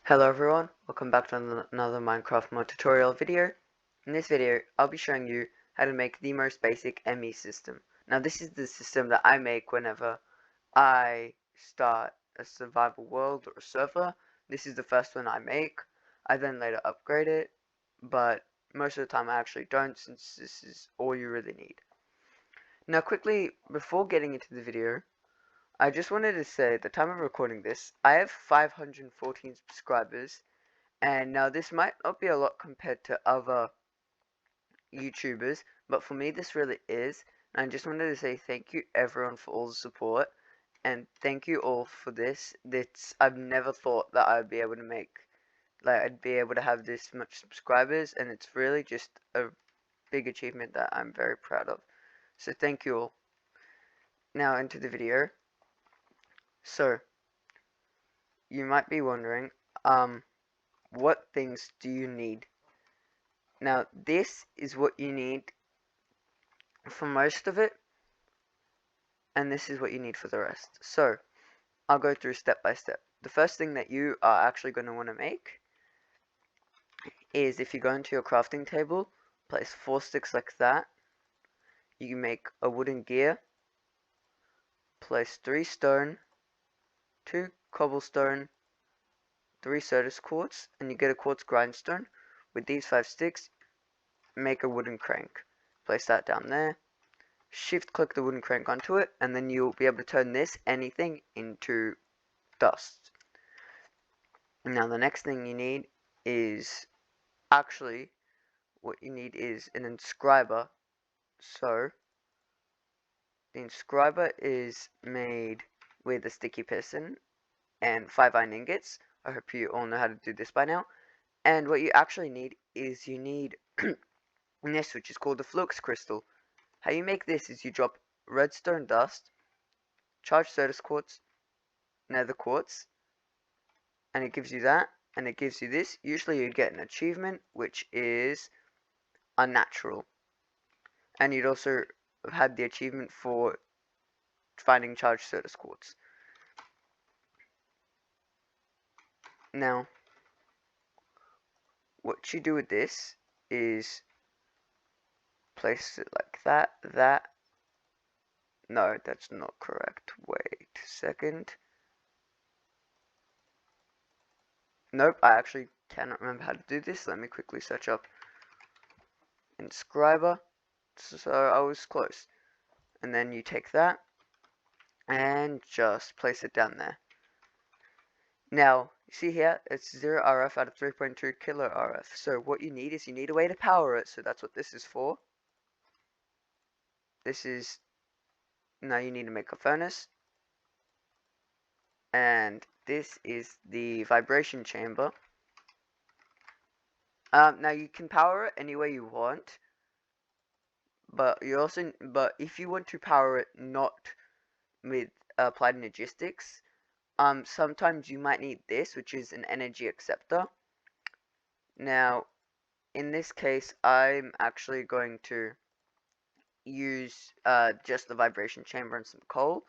Hello everyone, welcome back to another Minecraft mod tutorial video. In this video, I'll be showing you how to make the most basic Emmy system. Now this is the system that I make whenever I start a survival world or a server. This is the first one I make. I then later upgrade it, but most of the time I actually don't, since this is all you really need. Now quickly, before getting into the video, I just wanted to say, at the time of recording this, I have 514 subscribers. And now this might not be a lot compared to other YouTubers, but for me this really is. And I just wanted to say thank you everyone for all the support, and thank you all for this. I've never thought that I'd be able to I'd be able to have this much subscribers, and it's really just a big achievement that I'm very proud of. So thank you all. Now into the video. So you might be wondering, what things do you need? Now, this is what you need for most of it, and this is what you need for the rest. So, I'll go through step by step. The first thing that you are actually going to want to make is, if you go into your crafting table, place 4 sticks like that. You can make a wooden gear, place 3 stone, 2 cobblestone, 3 Certus quartz, and you get a quartz grindstone. With these 5 sticks, make a wooden crank. Place that down there. Shift click the wooden crank onto it, and then you'll be able to turn anything into dust. Now the next thing you need is, actually what you need is an inscriber. So the inscriber is made with a sticky piston and 5 iron ingots. I hope you all know how to do this by now. And what you actually need is you need this, which is called the Flux Crystal. How you make this is you drop redstone dust, charged Certus quartz, nether quartz, and it gives you that, and it gives you this. Usually you'd get an achievement, which is unnatural. And you'd also have had the achievement for finding charged Certus quartz. Now, what you do with this is place it like that. No, that's not correct. Wait a second. Nope, I actually cannot remember how to do this. Let me quickly search up inscriber. So I was close. And then you take that and just place it down there. Now, you see here, it's 0 RF out of 3.2 kilo RF. So what you need is you need a way to power it. So that's what this is for. Now you need to make a furnace. And this is the vibration chamber. Now you can power it any way you want. But if you want to power it not with applied Energistics, sometimes you might need this, which is an energy acceptor. Now, in this case, I'm actually going to use just the vibration chamber and some coal.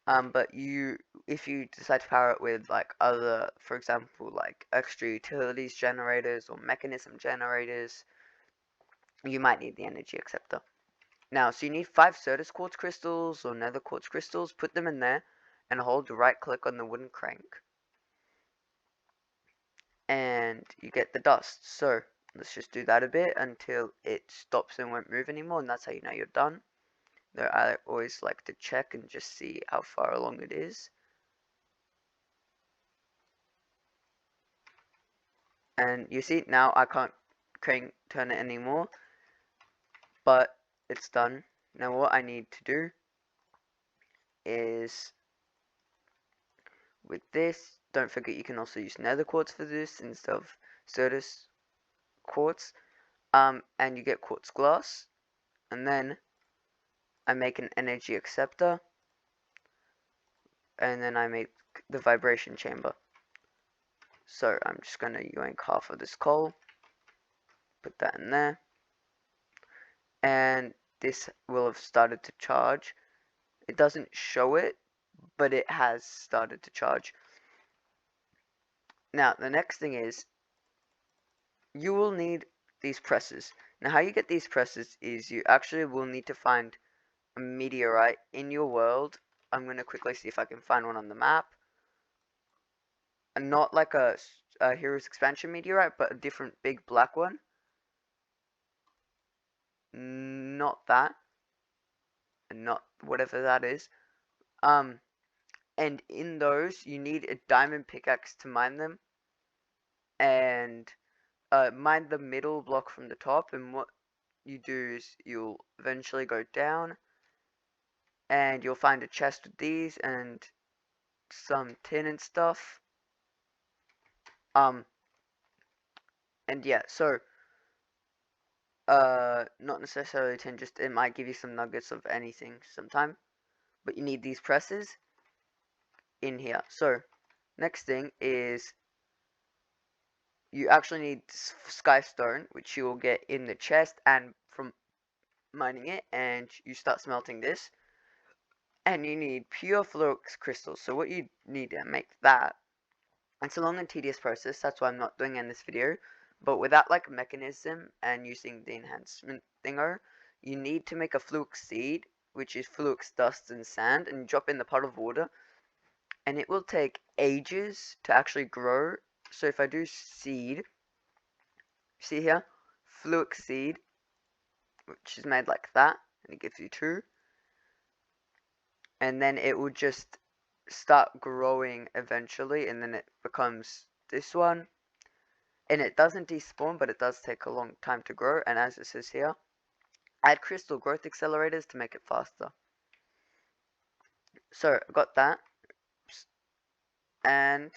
But if you decide to power it with like other, for example, like extra utilities generators or mechanism generators, you might need the energy acceptor. Now, so you need 5 Certus quartz crystals or nether quartz crystals. Put them in there and hold right click on the wooden crank, and you get the dust. So let's just do that a bit until it stops and won't move anymore, and that's how you know you're done. Though I always like to check and just see how far along it is. And you see, now I can't turn it anymore, but it's done. Now what I need to do is, with this, don't forget you can also use nether quartz for this instead of Certus quartz. And you get quartz glass, and then I make an energy acceptor, and then I make the vibration chamber. So I'm just going to yoink half of this coal, put that in there, and this will have started to charge. It doesn't show it, but it has started to charge. Now, the next thing is, you will need these presses. Now, how you get these presses is you actually will need to find a meteorite in your world. I'm going to quickly see if I can find one on the map. And not like a Heroes Expansion meteorite, but a different big black one. Not that. And not whatever that is. And in those, you need a diamond pickaxe to mine them. And mine the middle block from the top. And what you do is you'll eventually go down. And you'll find a chest with these and some tin and stuff. And yeah, so not necessarily tin, just it might give you some nuggets of anything sometime. But you need these presses in here. So next thing is you actually need Skystone, which you will get in the chest and from mining it, and you start smelting this. And you need pure Flux Crystal. So what you need to make that, it's a long and tedious process, that's why I'm not doing it in this video. But without like a mechanism and using the enhancement thingo, you need to make a Flux seed, which is Flux dust and sand, and you drop in the pot of water. And it will take ages to actually grow. So if I do seed, see here, Flux seed, which is made like that, and it gives you 2. And then it will just start growing eventually, and then it becomes this one. And it doesn't despawn, but it does take a long time to grow. And as it says here, add crystal growth accelerators to make it faster. So I got that. And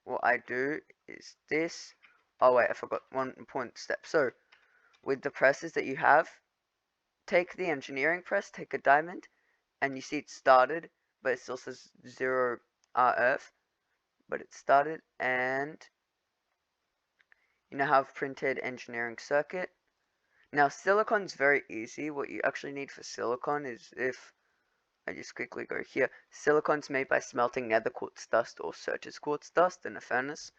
what I do is this. Oh wait, I forgot one important step. So with the presses that you have, take the engineering press, take a diamond, and you see it started, but it still says 0 Earth, but it started. And you now have printed engineering circuit. Now silicon's very easy. What you actually need for silicon is, if I just quickly go here, silicon's made by smelting nether quartz dust or Certus quartz dust in a furnace.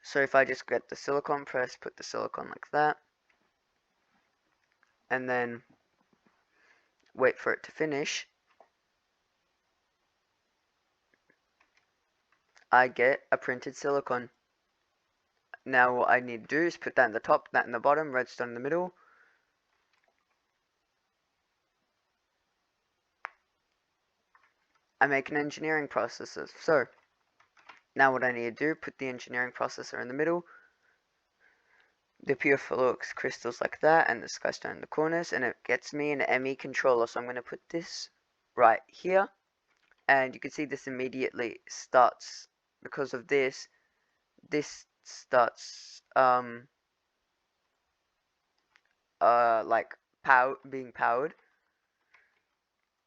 So if I just get the silicon press, put the silicon like that, and then wait for it to finish, I get a printed silicon. Now what I need to do is put that in the top, that in the bottom, redstone in the middle. I make an engineering processor. So now what I need to do, put the engineering processor in the middle, the pure flux crystals like that, and the skystone in the corners, and it gets me an Emmy Controller. So I'm going to put this right here, and you can see this immediately starts, because of this starts like being powered.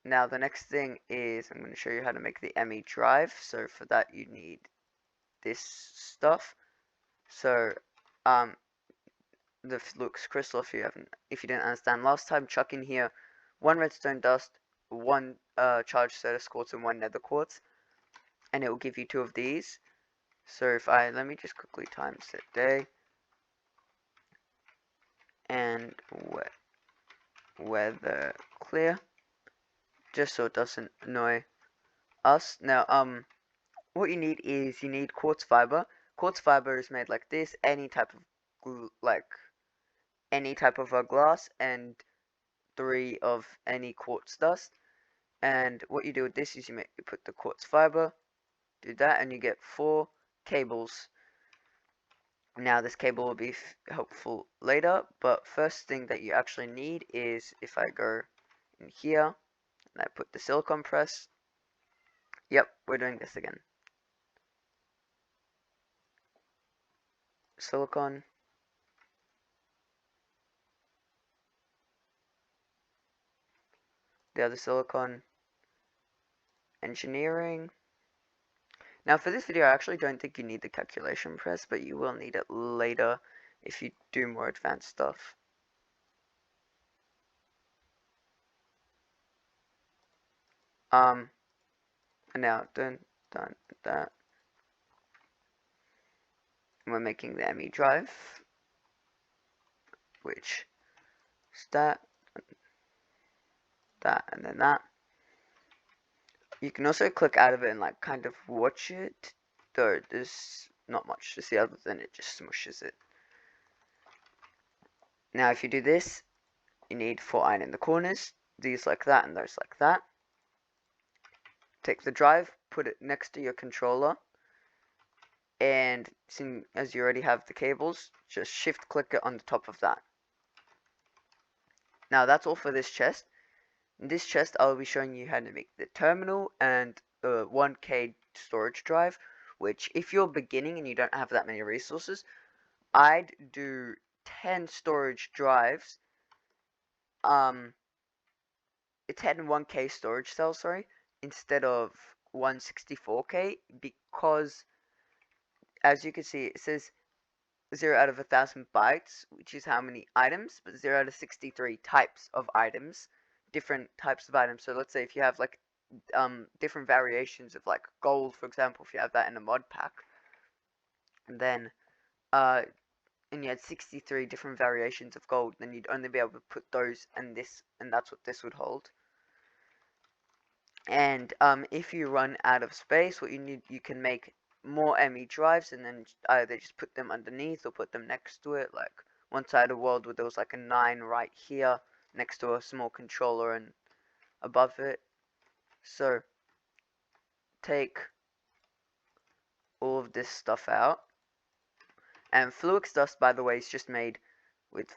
Now the next thing is I'm going to show you how to make the Emmy drive. So for that you need this stuff. So the Flux Crystal, if you didn't understand last time, chuck in here 1 redstone dust, 1 charged Certus quartz, and 1 nether quartz, and it will give you 2 of these. So if let me just quickly time set day and weather clear, just so it doesn't annoy us. Now what you need is you need quartz fiber. Quartz fiber is made like this, any type of glue, like any type of glass, and 3 of any quartz dust. And what you do with this is you put the quartz fiber, do that, and you get 4 cables. Now this cable will be helpful later, but first thing that you actually need is, if I go in here and I put the silicon press, yep, we're doing this again. Silicon, the other silicon, engineering. Now for this video I actually don't think you need the calculation press, but you will need it later if you do more advanced stuff. And now done that. we're making the Emmy drive, which is that, and then that. You can also click out of it and like kind of watch it, though there's not much to see other than it just smushes it. Now if you do this, you need 4 iron in the corners, these like that and those like that. Take the drive, put it next to your controller, and as you already have the cables, just shift click it on the top of that. Now that's all for this chest. In this chest I'll be showing you how to make the terminal and the 1K storage drive, which if you're beginning and you don't have that many resources, I'd do 10 storage drives, 10 1K storage cells, sorry, instead of 164K, because as you can see it says 0 out of 1,000 bytes, which is how many items, but 0 out of 63 types of items, different types of items. So let's say if you have like different variations of like gold, for example, if you have that in a mod pack, and then and you had 63 different variations of gold, then you'd only be able to put those and this, and that's what this would hold. And if you run out of space, what you need, you can make more Emmy drives and then either just put them underneath or put them next to it. Like once I had a world where there was like a 9 right here next to a small controller and above it. So take all of this stuff out, and Flux dust, by the way, is just made with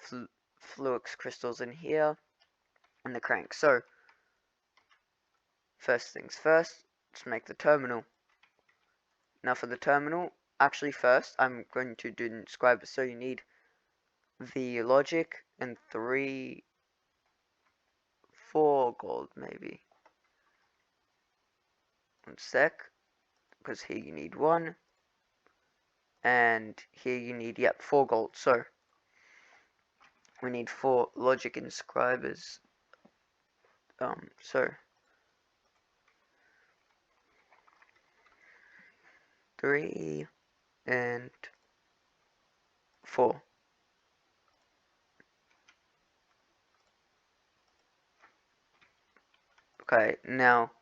Flux crystals in here and the crank. So first things first, let's make the terminal. Now for the terminal, actually first I'm going to do the inscriber. So you need the logic and 4 gold maybe. One sec, because here you need 1, and here you need 4 gold. So we need 4 logic inscribers. So 3 and 4. Okay, now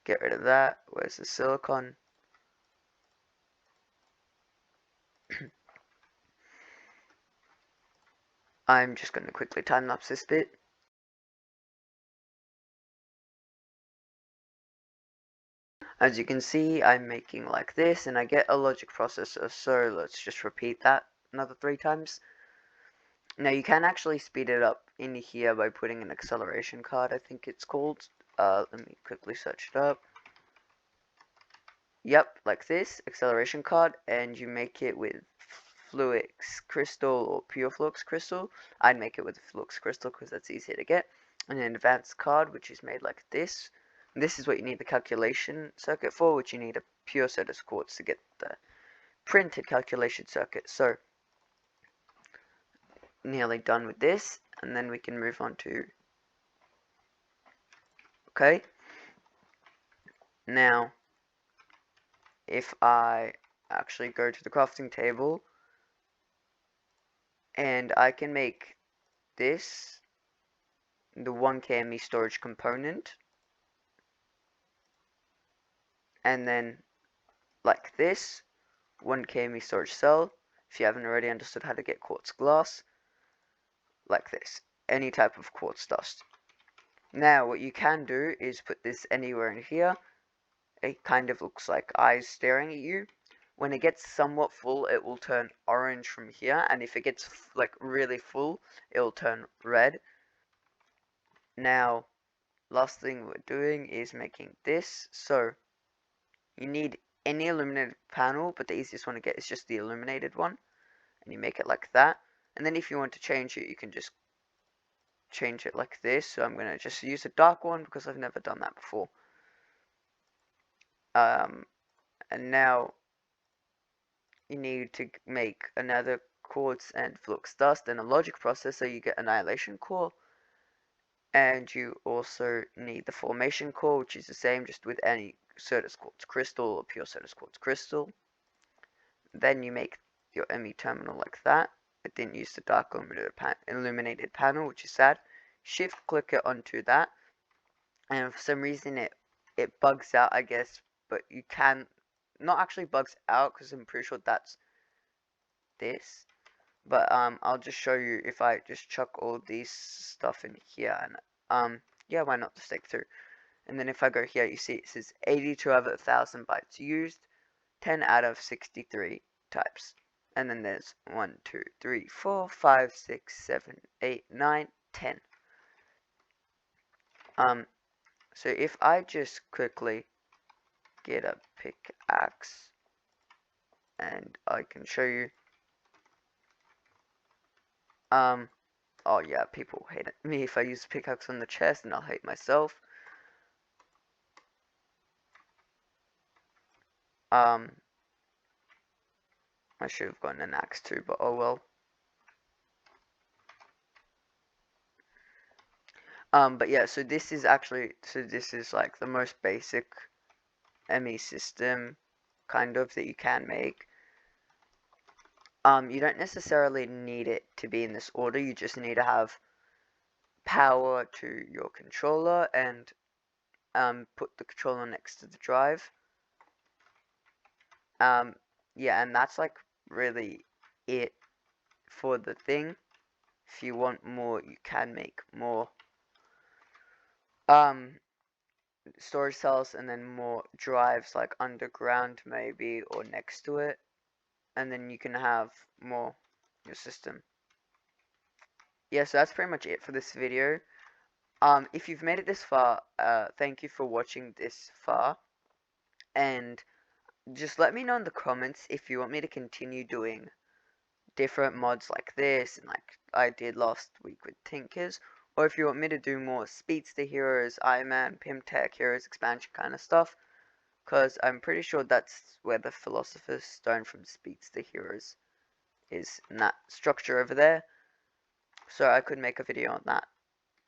get rid of that. Where's the silicon? I'm just going to quickly time lapse this bit. As you can see, I'm making like this, and I get a logic processor, so let's just repeat that another 3 times. Now you can actually speed it up in here by putting an acceleration card, I think it's called. Let me quickly search it up. Yep, like this, acceleration card, and you make it with Flux Crystal or pure Flux Crystal. I'd make it with Flux Crystal because that's easier to get. And an advanced card, which is made like this. And this is what you need the calculation circuit for, which you need a pure set of quartz to get the printed calculation circuit. So, nearly done with this, and then we can move on to, okay, now if I actually go to the crafting table, and I can make this the 1K Emmy storage component, and then like this 1K Emmy storage cell, if you haven't already understood how to get quartz glass, like this, any type of quartz dust. Now what you can do is put this anywhere in here. It kind of looks like eyes staring at you. When it gets somewhat full, it will turn orange from here, and if it gets like really full, it will turn red. Now last thing we're doing is making this. So you need any illuminated panel, but the easiest one to get is just the illuminated one, and you make it like that. And then if you want to change it, you can just change it like this. So I'm going to just use a dark one because I've never done that before. And now you need to make another quartz and flux dust and a logic processor. You get annihilation core, and you also need the formation core, which is the same, just with any Certus quartz crystal or pure Certus quartz crystal. Then you make your Emmy Terminal like that. It didn't use the dark illuminated panel, which is sad. Shift click it onto that, and for some reason it bugs out, I guess, but you can not actually bugs out because I'm pretty sure that's this. But I'll just show you if I just chuck all these stuff in here, and yeah, why not just take through. And then if I go here, you see it says 82 out of 1,000 bytes used, 10 out of 63 types. And then there's 1, 2, 3, 4, 5, 6, 7, 8, 9, 10. So if I just quickly get a pickaxe, and I can show you. Oh yeah, people hate me if I use a pickaxe on the chest, and I'll hate myself. I should have gotten an axe too, but oh well. But yeah, so this is like the most basic Emmy system, kind of, that you can make. You don't necessarily need it to be in this order, you just need to have power to your controller, and put the controller next to the drive. Yeah, and that's like really it for the thing. If you want more, you can make more storage cells, and then more drives like underground maybe, or next to it, and then you can have more your system. Yeah, so that's pretty much it for this video. If you've made it this far, thank you for watching this far, and just let me know in the comments if you want me to continue doing different mods like this, and like I did last week with Tinkers, or if you want me to do more Speedster Heroes, Iron Man, Pimtech Heroes, expansion kind of stuff, because I'm pretty sure that's where the Philosopher's Stone from Speedster Heroes is, in that structure over there. So I could make a video on that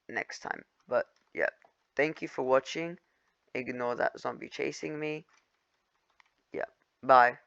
next time. But yeah, thank you for watching. Ignore that zombie chasing me. Yeah, bye.